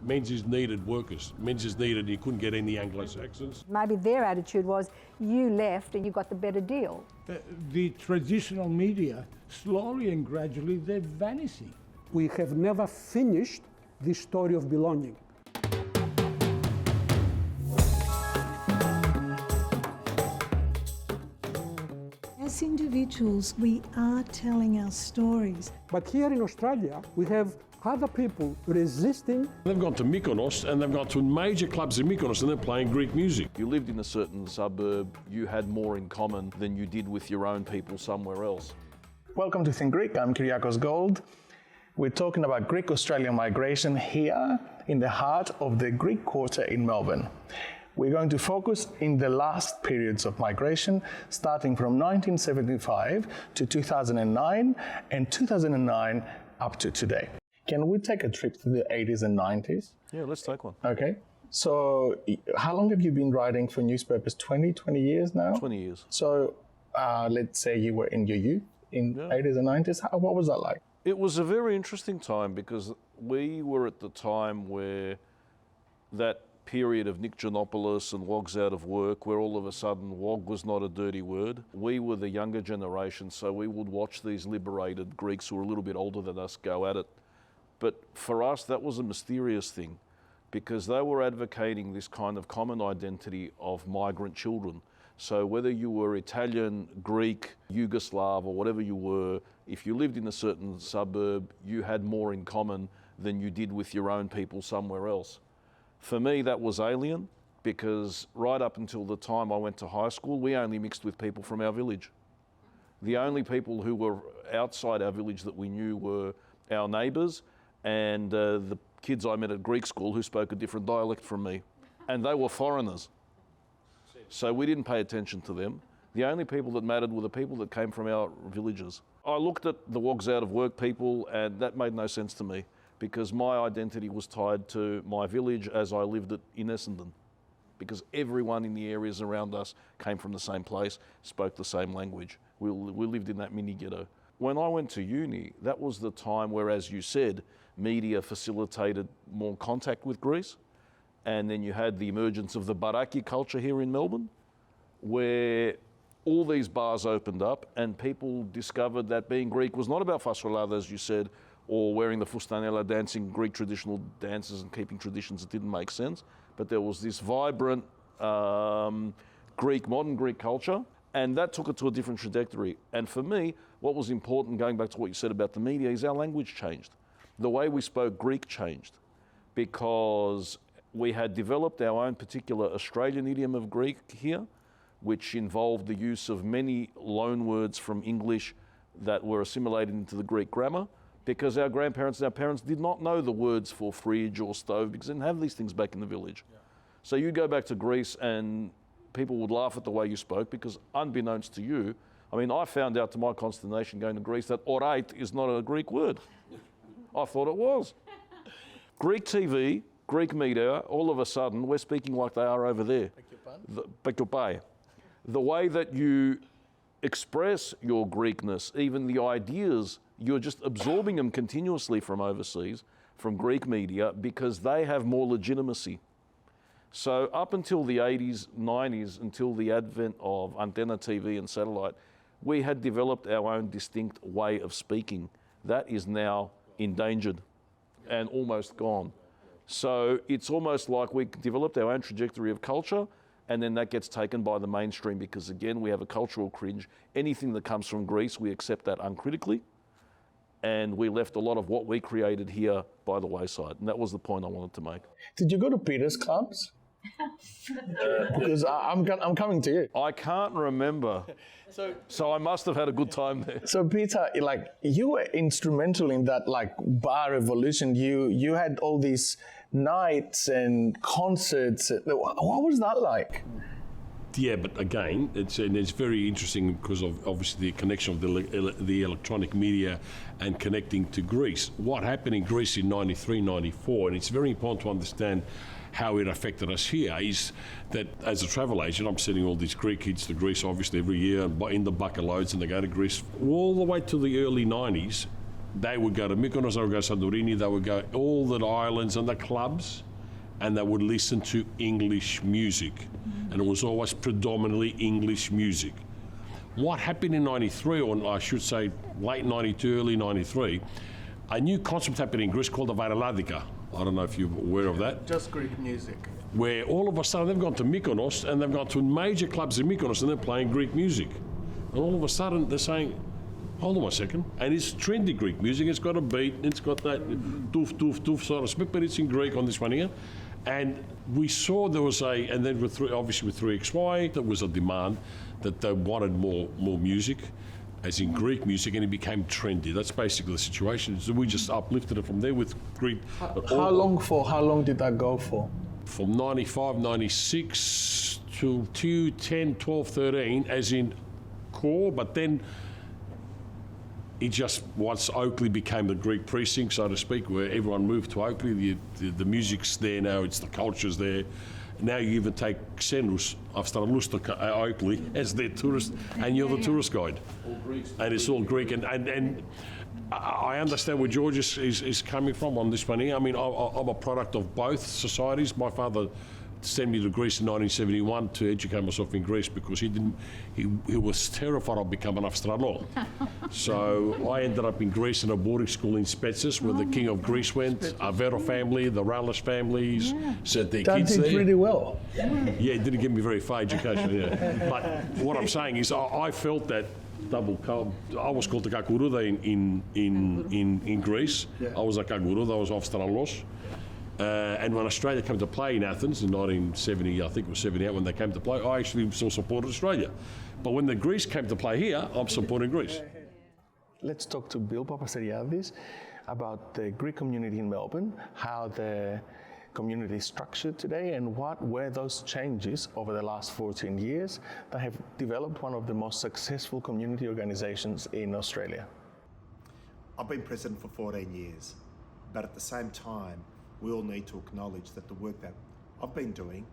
Menzies needed workers. Menzies needed, he couldn't get any Anglo-Saxons. Maybe their attitude was, you left and you got the better deal. The traditional media, slowly and gradually, they're vanishing. We have never finished the story of belonging. As individuals, we are telling our stories. But here in Australia, we have other people resisting. They've gone to Mykonos and they've gone to major clubs in Mykonos and they're playing Greek music. You lived in a certain suburb, you had more in common than you did with your own people somewhere else. Welcome to Think Greek, I'm Kyriakos Gold. We're talking about Greek-Australian migration here in the heart of the Greek Quarter in Melbourne. We're going to focus in the last periods of migration, starting from 1975 to 2009 and 2009 up to today. Can we take a trip to the 80s and 90s? Yeah, let's take one. Okay. So how long have you been writing for newspapers? 20 years now? 20 years. So let's say you were in your youth in 80s and 90s. What was that like? It was a very interesting time because we were at the time where that period of Nick Giannopoulos and Wog's out of work, where all of a sudden Wog was not a dirty word. We were the younger generation, so we would watch these liberated Greeks who were a little bit older than us go at it. But for us, that was a mysterious thing because they were advocating this kind of common identity of migrant children. So whether you were Italian, Greek, Yugoslav, or whatever you were, if you lived in a certain suburb, you had more in common than you did with your own people somewhere else. For me, that was alien because right up until the time I went to high school, we only mixed with people from our village. The only people who were outside our village that we knew were our neighbours and the kids I met at Greek school who spoke a different dialect from me. And they were foreigners. So we didn't pay attention to them. The only people that mattered were the people that came from our villages. I looked at the Wogs out of work people and that made no sense to me because my identity was tied to my village as I lived it in Essendon. Because everyone in the areas around us came from the same place, spoke the same language. We lived in that mini ghetto. When I went to uni, that was the time where, as you said, media facilitated more contact with Greece. And then you had the emergence of the baraki culture here in Melbourne, where all these bars opened up and people discovered that being Greek was not about fassolada, as you said, or wearing the fustanella, dancing Greek traditional dances and keeping traditions that didn't make sense. But there was this vibrant modern Greek culture, and that took it to a different trajectory. And for me, what was important, going back to what you said about the media, is our language changed. The way we spoke Greek changed because we had developed our own particular Australian idiom of Greek here, which involved the use of many loan words from English that were assimilated into the Greek grammar, because our grandparents and our parents did not know the words for fridge or stove because they didn't have these things back in the village. Yeah. So you go back to Greece and people would laugh at the way you spoke because unbeknownst to you, I mean, I found out to my consternation going to Greece that orate is not a Greek word. I thought it was. Greek TV, Greek media, all of a sudden, we're speaking like they are over there. The way that you express your Greekness, even the ideas, you're just absorbing them continuously from overseas, from Greek media, because they have more legitimacy. So up until the 80s, 90s, until the advent of antenna TV and satellite, we had developed our own distinct way of speaking. That is now endangered and almost gone. So it's almost like we developed our own trajectory of culture, and then that gets taken by the mainstream because, again, we have a cultural cringe. Anything that comes from Greece, we accept that uncritically, and we left a lot of what we created here by the wayside. And that was the point I wanted to make. Did you go to Peter's clubs? Because I'm coming to you. I can't remember. So I must have had a good time there. So Peter, like, you were instrumental in that, like, bar revolution. You had all these nights and concerts. What was that like? Yeah, but again, it's very interesting because of obviously the connection of the electronic media and connecting to Greece. What happened in Greece in 93, 94, and it's very important to understand how it affected us here, is that as a travel agent, I'm sending all these Greek kids to Greece, obviously every year in the bucket loads, and they go to Greece all the way to the early 90s. They would go to Mykonos, they would go to Santorini, they would go all the islands and the clubs, and they would listen to English music. And it was always predominantly English music. What happened in 93, or I should say late 92, early 93, a new concept happened in Greece called the Vareladica. I don't know if you're aware of that. Just Greek music. Where all of a sudden they've gone to Mykonos and they've gone to major clubs in Mykonos and they're playing Greek music. And all of a sudden they're saying, hold on a second, and it's trendy Greek music, it's got a beat, it's got that doof, doof, doof sort of speak, but it's in Greek on this one here. And we saw there was and then obviously with 3XY, there was a demand that they wanted more music, as in Greek music, and it became trendy. That's basically the situation. So we just uplifted it from there with Greek. How long did that go for? From 95, 96 to 10, 12, 13, as in core, but then it just, once Oakley became the Greek precinct, so to speak, where everyone moved to Oakley, the music's there now, the culture's there. Now you even take Xenus, I've started to Oakley as their tourist, and you're the tourist guide. And it's all Greek. And I understand where George is coming from on this one here. I mean, I'm a product of both societies. My father sent me to Greece in 1971 to educate myself in Greece because he was terrified of becoming an Avstralon. So I ended up in Greece in a boarding school in Spetses where the King of Greece went, Avero family, the Rallis families, sent their That kids did there. really well. Yeah, it didn't give me very far education, yeah. But what I'm saying is I felt that I was called the Kakourouda in Greece. I was a Kakourouda, I was Avstralos. And when Australia came to play in Athens in 1970, I think it was 78 when they came to play, I actually still supported Australia. But when the Greece came to play here, I'm supporting Greece. Let's talk to Bill Papastergiadis about the Greek community in Melbourne, how the community is structured today, and what were those changes over the last 14 years that have developed one of the most successful community organizations in Australia. I've been president for 14 years, but at the same time, we all need to acknowledge that the work that I've been doing,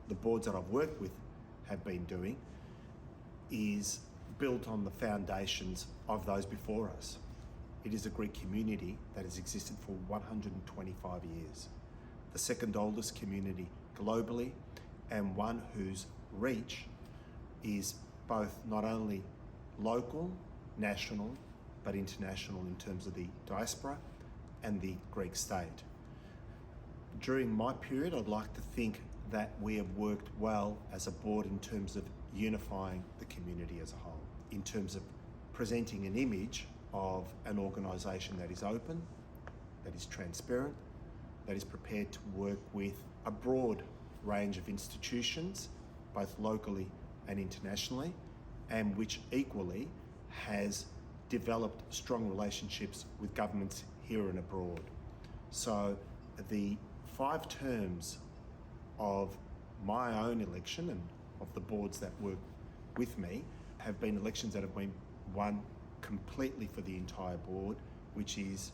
the boards that I've worked with have been doing, is built on the foundations of those before us. It is a Greek community that has existed for 125 years, the second oldest community globally, and one whose reach is both not only local, national, but international in terms of the diaspora and the Greek state. During my period, I'd like to think that we have worked well as a board in terms of unifying the community as a whole, in terms of presenting an image of an organisation that is open, that is transparent, that is prepared to work with a broad range of institutions, both locally and internationally, and which equally has developed strong relationships with governments here and abroad. So the 5 terms of my own election and of the boards that work with me have been elections that have been won completely for the entire board, which is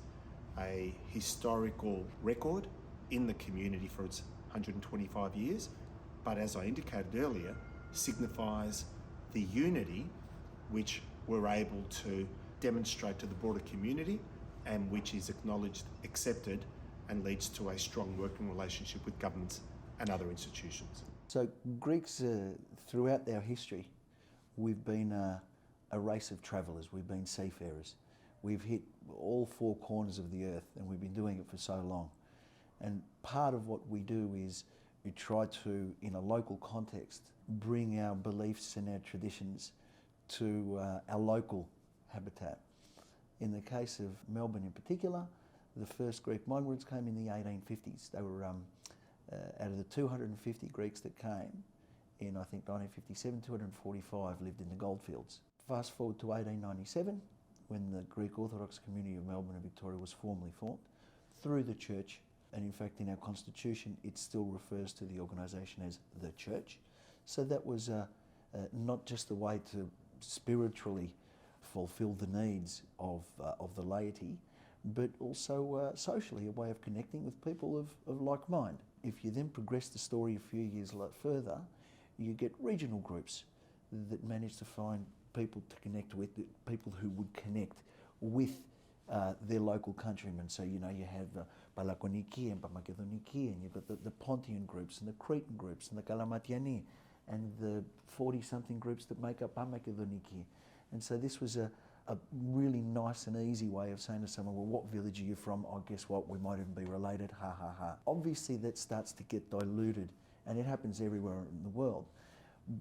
a historical record in the community for its 125 years, but as I indicated earlier, signifies the unity which we're able to demonstrate to the broader community and which is acknowledged, accepted, and leads to a strong working relationship with governments and other institutions. So Greeks, throughout our history, we've been a race of travellers, we've been seafarers. We've hit all 4 corners of the earth and we've been doing it for so long. And part of what we do is we try to, in a local context, bring our beliefs and our traditions to our local habitat. In the case of Melbourne in particular, the first Greek migrants came in the 1850s. They were, out of the 250 Greeks that came in, I think, 1957, 245 lived in the goldfields. Fast forward to 1897, when the Greek Orthodox community of Melbourne and Victoria was formally formed through the church, and in fact in our constitution it still refers to the organisation as the church. So that was not just a way to spiritually fulfil the needs of the laity, but also socially a way of connecting with people of like mind. If you then progress the story a few years further, you get regional groups that manage to find people to connect with, people who would connect with their local countrymen. So, you know, you have Palakoniki and Pamakedoniki, and you've got the Pontian groups and the Cretan groups and the Kalamatiani and the 40-something groups that make up Pamakedoniki. And so this was a really nice and easy way of saying to someone, well, what village are you from? Oh, guess what? We might even be related, ha ha ha. Obviously that starts to get diluted, and it happens everywhere in the world.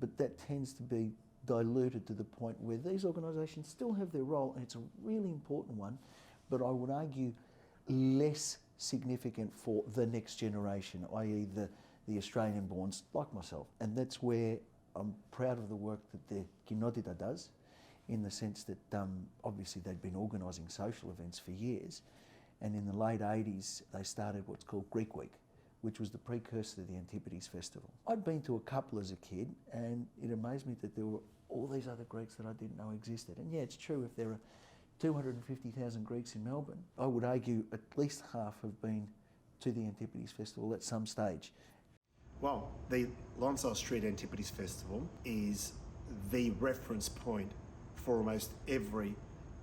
But that tends to be diluted to the point where these organisations still have their role, and it's a really important one, but I would argue less significant for the next generation, i.e. the Australian-borns like myself. And that's where I'm proud of the work that the Kinotita does, in the sense that obviously they'd been organising social events for years, and in the late 80s they started what's called Greek Week, which was the precursor to the Antipodes Festival. I'd been to a couple as a kid, and it amazed me that there were all these other Greeks that I didn't know existed. And yeah, it's true, if there are 250,000 Greeks in Melbourne, I would argue at least half have been to the Antipodes Festival at some stage. Well, the Lonsdale Street Antipodes Festival is the reference point for almost every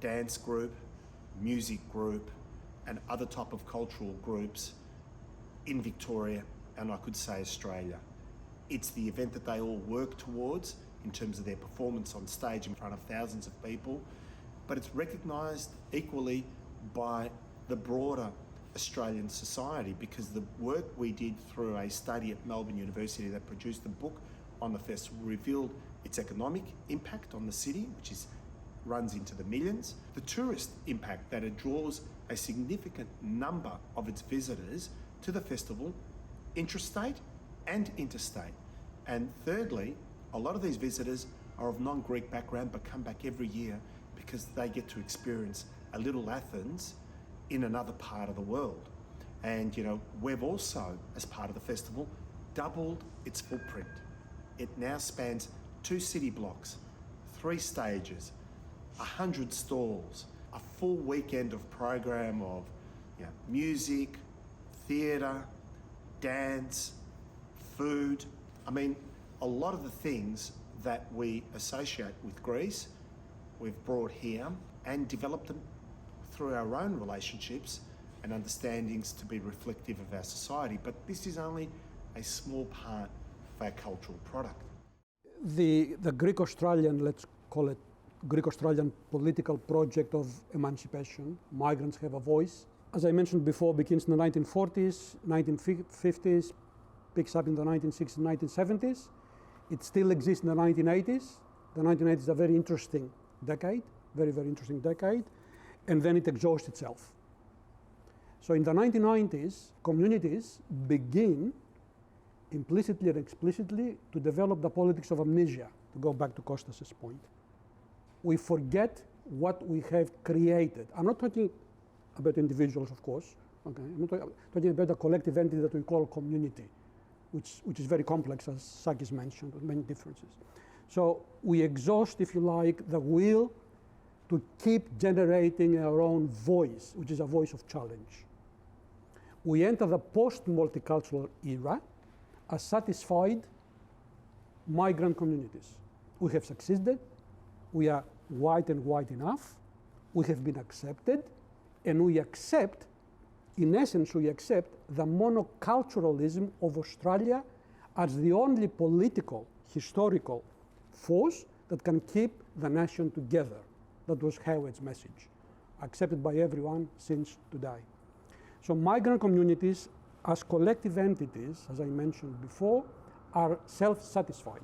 dance group, music group, and other type of cultural groups in Victoria, and I could say Australia. It's the event that they all work towards in terms of their performance on stage in front of thousands of people, but it's recognised equally by the broader Australian society, because the work we did through a study at Melbourne University that produced the book on the festival revealed its economic impact on the city, which runs into the millions, the tourist impact that it draws a significant number of its visitors to the festival, intrastate and interstate. And thirdly, a lot of these visitors are of non-Greek background but come back every year because they get to experience a little Athens in another part of the world. And you know, we've also, as part of the festival, doubled its footprint. It now spans 2 city blocks, 3 stages, 100 stalls, a full weekend of program of music, theatre, dance, food. I mean, a lot of the things that we associate with Greece, we've brought here and developed them through our own relationships and understandings to be reflective of our society. But this is only a small part of our cultural product. The Greek-Australian, let's call it Greek-Australian political project of emancipation, Migrants Have a Voice, as I mentioned before, begins in the 1940s, 1950s, picks up in the 1960s and 1970s. It still exists in the 1980s. The 1980s is a very interesting decade, very, very interesting decade, and then it exhausts itself. So in the 1990s, communities begin implicitly and explicitly to develop the politics of amnesia, to go back to Kostas' point. We forget what we have created. I'm not talking about individuals, of course. Okay? I'm not talking about a collective entity that we call community, which is very complex, as Sakis mentioned, with many differences. So we exhaust, if you like, the will to keep generating our own voice, which is a voice of challenge. We enter the post-multicultural era as satisfied migrant communities. We have succeeded, we are white and white enough, we have been accepted, and we accept, in essence, we accept the monoculturalism of Australia as the only political, historical force that can keep the nation together. That was Howard's message, accepted by everyone since today. So migrant communities as collective entities, as I mentioned before, are self-satisfied.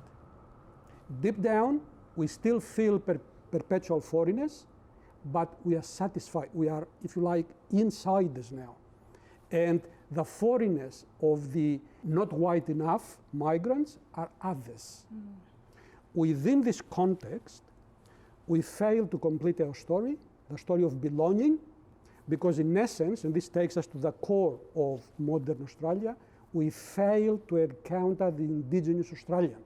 Deep down, we still feel perpetual foreigners, but we are satisfied. We are, if you like, insiders now. And the foreigners of the not white enough migrants are others. Within this context, we fail to complete our story, the story of belonging, because in essence, and this takes us to the core of modern Australia, we fail to encounter the indigenous Australian.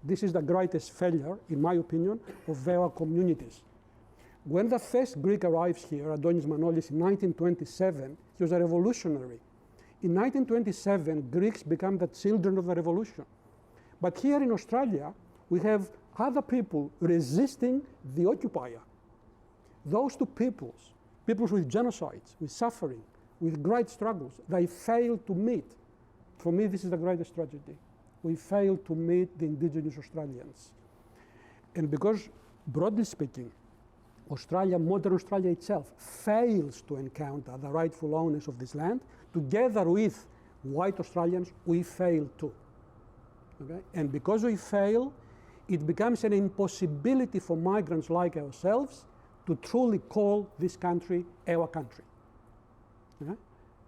This is the greatest failure, in my opinion, of our communities. When the first Greek arrives here, Adonis Manolis, in 1927, he was a revolutionary. In 1927, Greeks become the children of the revolution. But here in Australia, we have other people resisting the occupier. Those two peoples, peoples with genocides, with suffering, with great struggles, they failed to meet. For me, this is the greatest tragedy. We failed to meet the indigenous Australians. And because, broadly speaking, modern Australia itself, fails to encounter the rightful owners of this land, together with white Australians, we fail too. Okay? And because we fail, it becomes an impossibility for migrants like ourselves to truly call this country our country. Okay?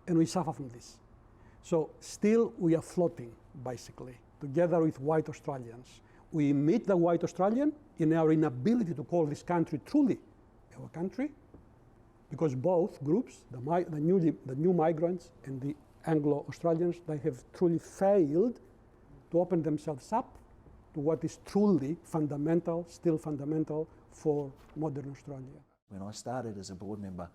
And we suffer from this. So still we are floating, basically, together with white Australians. We meet the white Australian in our inability to call this country truly our country, because both groups, the new migrants and the Anglo-Australians, they have truly failed to open themselves up to what is truly fundamental, still fundamental for modern Australia. When I started as a board member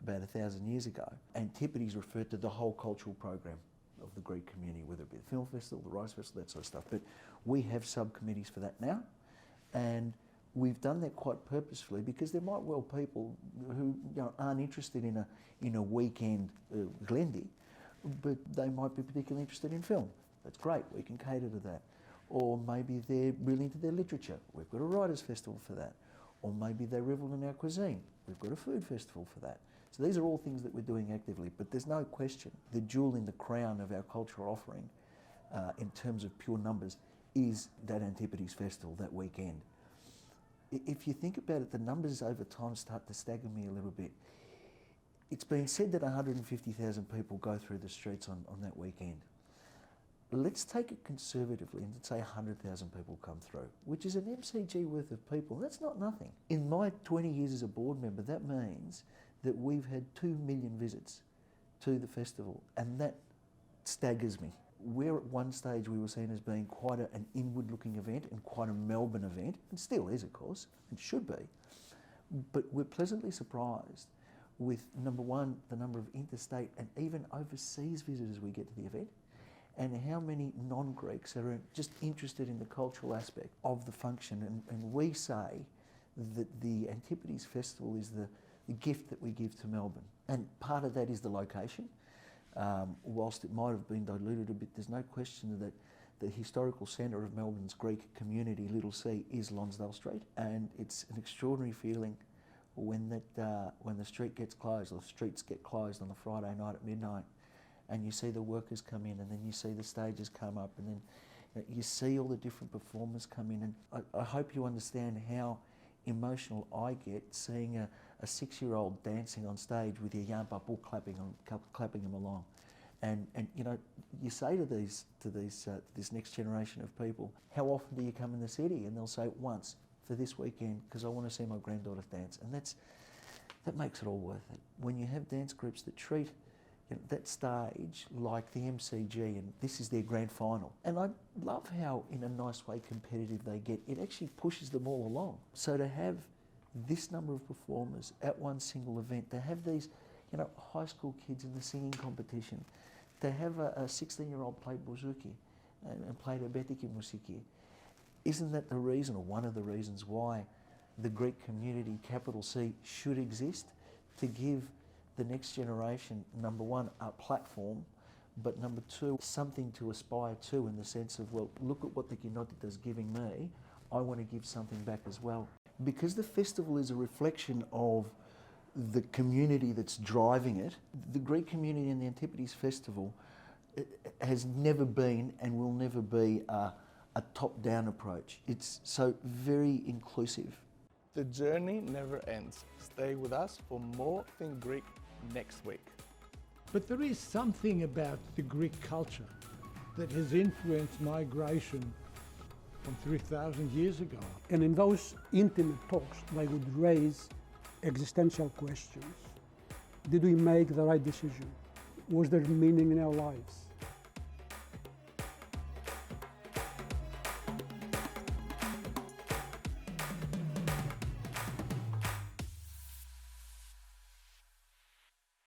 about 1,000 years ago, Antipodes referred to the whole cultural program of the Greek community, whether it be the film festival, the rice festival, that sort of stuff. But we have subcommittees for that now, and we've done that quite purposefully because there might well people who aren't interested in a weekend Glendy, but they might be particularly interested in film. That's great, we can cater to that. Or maybe they're really into their literature. We've got a writers' festival for that. Or maybe they revel in our cuisine. We've got a food festival for that. So these are all things that we're doing actively, but there's no question the jewel in the crown of our cultural offering in terms of pure numbers is that Antipodes Festival, that weekend. If you think about it, the numbers over time start to stagger me a little bit. It's been said that 150,000 people go through the streets on that weekend. Let's take it conservatively and say 100,000 people come through, which is an MCG worth of people. That's not nothing. In my 20 years as a board member, that means that we've had 2 million visits to the festival, and that staggers me. Where at one stage we were seen as being quite an inward-looking event and quite a Melbourne event, and still is, of course, and should be, but we're pleasantly surprised with, number one, the number of interstate and even overseas visitors we get to the event, and how many non-Greeks are just interested in the cultural aspect of the function. And we say that the Antipodes Festival is the gift that we give to Melbourne. And part of that is the location. Whilst it might have been diluted a bit, there's no question that the historical centre of Melbourne's Greek community, Little C, is Lonsdale Street. And it's an extraordinary feeling when the street gets closed, or the streets get closed on a Friday night at midnight, and you see the workers come in, and then you see the stages come up, and then you see all the different performers come in. And I hope you understand how emotional I get seeing a 6-year-old dancing on stage with your yarn bubble clapping them along. And you say to this next generation of people, how often do you come in the city? And they'll say, once, for this weekend, because I want to see my granddaughter dance. And that makes it all worth it. When you have dance groups that treat that stage like the MCG, and this is their grand final. And I love how, in a nice way, competitive they get. It actually pushes them all along. So to have this number of performers at one single event, to have these, high school kids in the singing competition, to have a 16-year-old play bouzouki and play rebetiki musiki, isn't that the reason, or one of the reasons why the Greek community, capital C, should exist? To give the next generation, number one, a platform, but number two, something to aspire to, in the sense of, well, look at what the Kinotita is giving me, I want to give something back as well. Because the festival is a reflection of the community that's driving it, the Greek community in the Antipodes Festival has never been and will never be a top-down approach. It's so very inclusive. The journey never ends. Stay with us for more Think Greek next week. But there is something about the Greek culture that has influenced migration from 3,000 years ago. And in those intimate talks, they would raise existential questions. Did we make the right decision? Was there meaning in our lives?